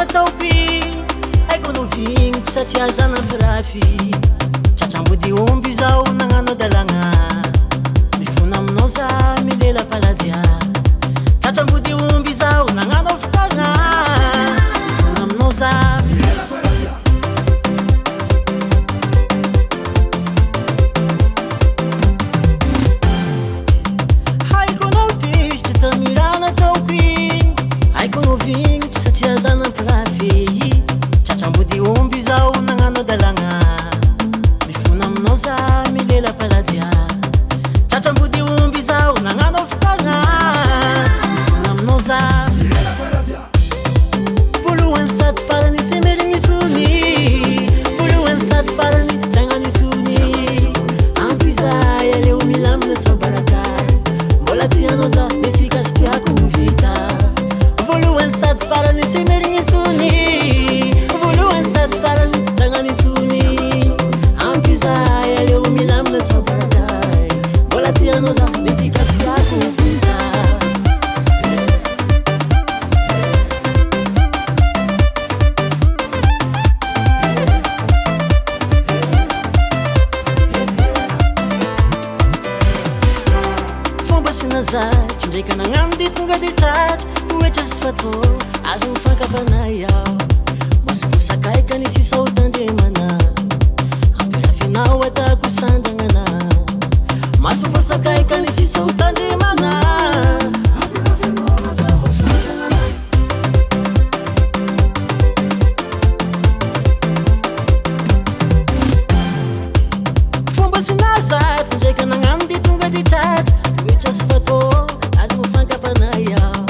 nataopy haiko no vigny tsy satiazana birafy tratrambody omby zao nagnano dalagna mifona aminao za milela paladia tratrambody omby zao nagnano fotagna mifona aminao za milela paladia haiko no tisitry tamirana taopy haiko no vigny tsy satiazana birafy tratrambody omby zao nagnano dalagna mifona aminao za milela paladia tratrambody omby zao nagnano fotagna mifona aminao za milela paladia voalohany sady farany tsy merigny sony voalohany sady farany tsy agnany sony ampizay aleo milamina sabarakary mbola tianao za mesika sy tiako vita voalohany sady farany tsy merigny sony voalohany sady farany tsy agnany sony ampizay aleo milamina sabarakary mbola tianao za mesika sy tiako vita sinazatry ndraika nagnano de tonga de tratry oetra sy fatô azo mifankavanay ao masovosakaika ny sisa ho tandremana ampirafinao atako sandragnana masovosakaika ny sisa ho tandremana ampirafinao atako sandragnana fomba sinazatry ndraika nagnano de tonga de tratry oetra sy fatô azo mifankavanay ao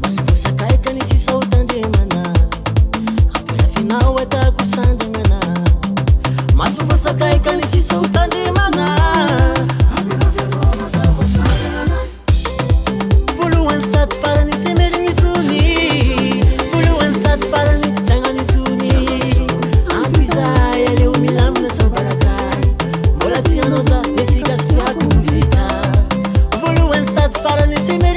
masovosakaika ny sisa ho tandremana ampirafinao atako sandragnana masovosakaika ny sisa ho tandremana ampirafinao atako sandragnana voalohany sady farany tsy merigny sony voalohany sady farany tsy agnany sony ampizay aleo milamina sabarakary mbola tianao za mesika sy tiako vita voalohany sady farany tsy merigny